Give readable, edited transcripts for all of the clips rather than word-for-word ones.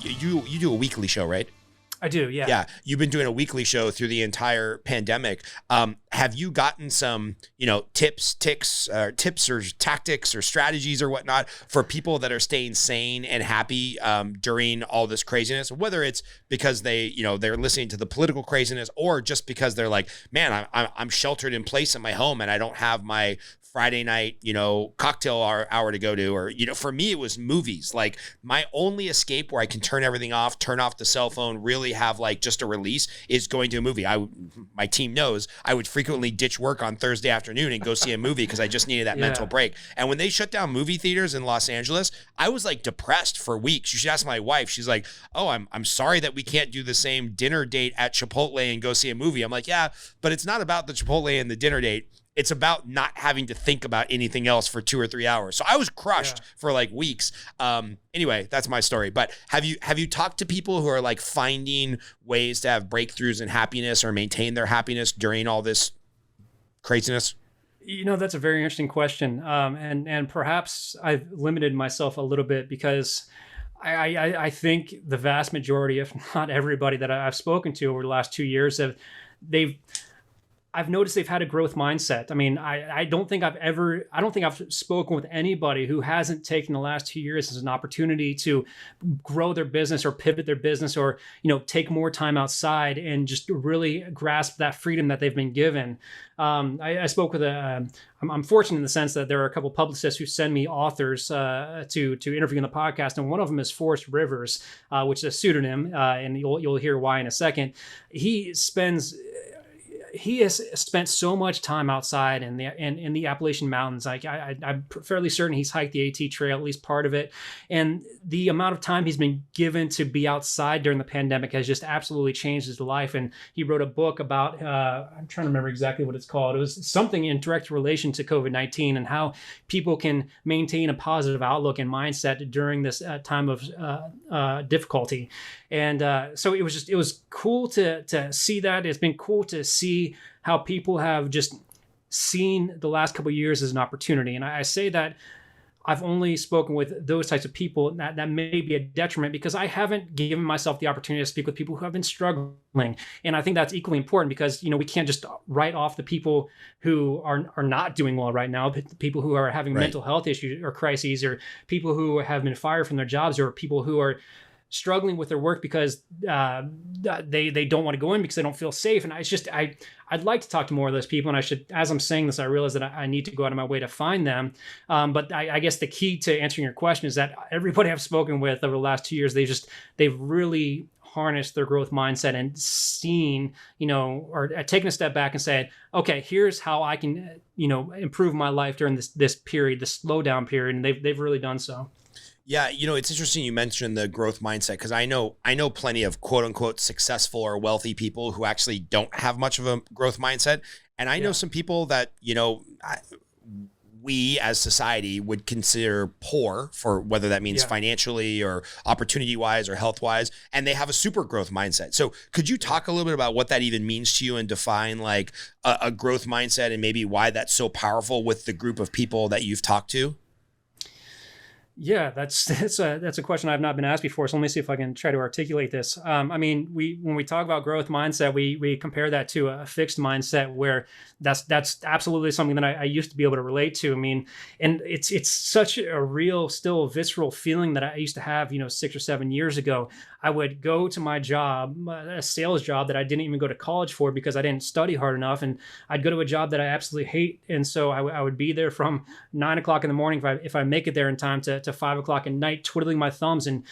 you do a weekly show, right? I do, yeah. Yeah, you've been doing a weekly show through the entire pandemic. Have you gotten some, tips or tactics or strategies or whatnot for people that are staying sane and happy during all this craziness? Whether it's because they're listening to the political craziness, or just because they're like, man, I'm sheltered in place at my home and I don't have my Friday night, cocktail hour to go to, or, for me, it was movies. Like, my only escape where I can turn everything off, turn off the cell phone, really have like just a release, is going to a movie. My team knows I would frequently ditch work on Thursday afternoon and go see a movie because I just needed that mental break. And when they shut down movie theaters in Los Angeles, I was like depressed for weeks. You should ask my wife. She's like, oh, I'm sorry that we can't do the same dinner date at Chipotle and go see a movie. I'm like, yeah, but it's not about the Chipotle and the dinner date. It's about not having to think about anything else for 2 or 3 hours. So I was crushed for like weeks. Anyway, that's my story. But have you talked to people who are like finding ways to have breakthroughs in happiness or maintain their happiness during all this craziness? That's a very interesting question. And perhaps I've limited myself a little bit because I think the vast majority, if not everybody that I've spoken to over the last 2 years, I've noticed they've had a growth mindset. I mean, I don't think I've spoken with anybody who hasn't taken the last 2 years as an opportunity to grow their business or pivot their business, or, take more time outside and just really grasp that freedom that they've been given. I spoke with I'm fortunate in the sense that there are a couple publicists who send me authors to interview on the podcast, and one of them is Forrest Rivers, which is a pseudonym, and you'll hear why in a second. He has spent so much time outside in the Appalachian Mountains. I'm fairly certain he's hiked the AT Trail, at least part of it. And the amount of time he's been given to be outside during the pandemic has just absolutely changed his life. And he wrote a book about, I'm trying to remember exactly what it's called. It was something in direct relation to COVID-19 and how people can maintain a positive outlook and mindset during this time of difficulty. And so it was cool to see that. It's been cool to see how people have just seen the last couple of years as an opportunity. And I say that I've only spoken with those types of people that may be a detriment because I haven't given myself the opportunity to speak with people who have been struggling. And I think that's equally important because, we can't just write off the people who are not doing well right now, but the people who are having mental health issues or crises, or people who have been fired from their jobs, or people who are struggling with their work because they don't want to go in because they don't feel safe. And I'd like to talk to more of those people. And as I'm saying this, I realize that I need to go out of my way to find them. But I guess the key to answering your question is that everybody I've spoken with over the last 2 years, they've really harnessed their growth mindset and seen, or taken a step back and said, okay, here's how I can, improve my life during this period, this slowdown period. And they've really done so. Yeah, it's interesting you mentioned the growth mindset, because I know plenty of quote unquote successful or wealthy people who actually don't have much of a growth mindset. And I know some people that, we as society would consider poor, for whether that means financially or opportunity wise or health wise, and they have a super growth mindset. So could you talk a little bit about what that even means to you and define like a growth mindset and maybe why that's so powerful with the group of people that you've talked to? Yeah, that's a question I've not been asked before. So let me see if I can try to articulate this. When we talk about growth mindset, we compare that to a fixed mindset, where that's absolutely something that I used to be able to relate to. And it's such a real, still visceral feeling that I used to have, 6 or 7 years ago. I would go to my job, a sales job that I didn't even go to college for because I didn't study hard enough. And I'd go to a job that I absolutely hate. And so I would be there from 9 o'clock in the morning if I make it there in time to 5 o'clock at night, twiddling my thumbs and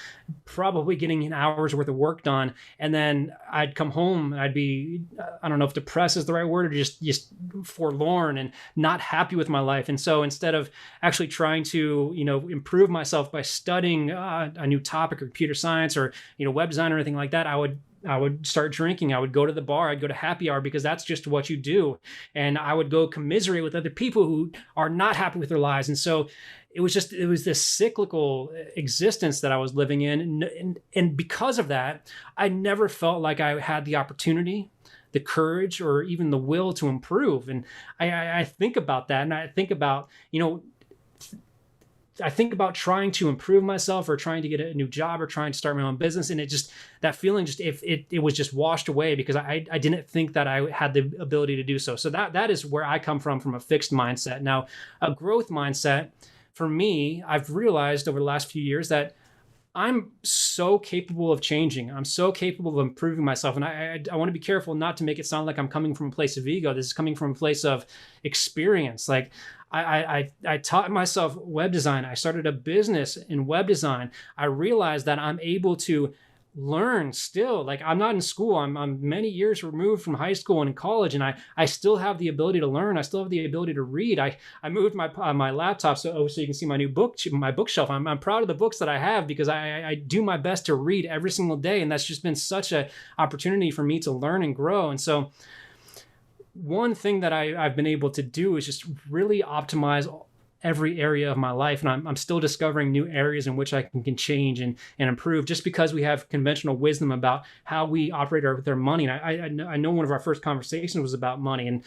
probably getting an hour's worth of work done. And then I'd come home and I'd be, I don't know if depressed is the right word, or just forlorn and not happy with my life. And so instead of actually trying to, improve myself by studying a new topic or computer science or, web design or anything like that, I would start drinking. I would go to the bar. I'd go to happy hour because that's just what you do. And I would go commiserate with other people who are not happy with their lives. And so it was this cyclical existence that I was living in. And because of that, I never felt like I had the opportunity, the courage, or even the will to improve. And I think about that. And I think about, I think about trying to improve myself or trying to get a new job or trying to start my own business. And that feeling it was just washed away because I didn't think that I had the ability to do so. So that is where I come from a fixed mindset. Now, a growth mindset, for me, I've realized over the last few years that I'm so capable of changing. I'm so capable of improving myself. And I want to be careful not to make it sound like I'm coming from a place of ego. This is coming from a place of experience. Like I taught myself web design. I started a business in web design. I realized that I'm able to learn still. Like I'm not in school. I'm many years removed from high school and college, and I still have the ability to learn. I still have the ability to read. I moved my laptop so you can see my new my bookshelf. I'm proud of the books that I have because I do my best to read every single day, and that's just been such an opportunity for me to learn and grow. And so one thing that I've been able to do is just really optimize every area of my life. And I'm still discovering new areas in which I can change and improve just because we have conventional wisdom about how we operate with our money. And I know one of our first conversations was about money and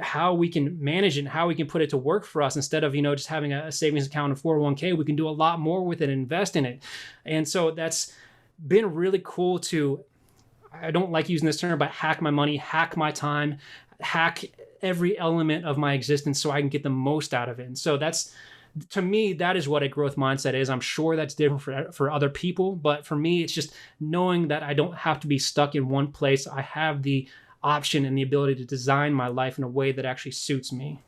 how we can manage it and how we can put it to work for us instead of, just having a savings account and 401k. We can do a lot more with it and invest in it. And so that's been really cool to, I don't like using this term, but hack my money, hack my time, hack every element of my existence so I can get the most out of it. And so to me, that is what a growth mindset is. I'm sure that's different for other people, but for me, it's just knowing that I don't have to be stuck in one place. I have the option and the ability to design my life in a way that actually suits me.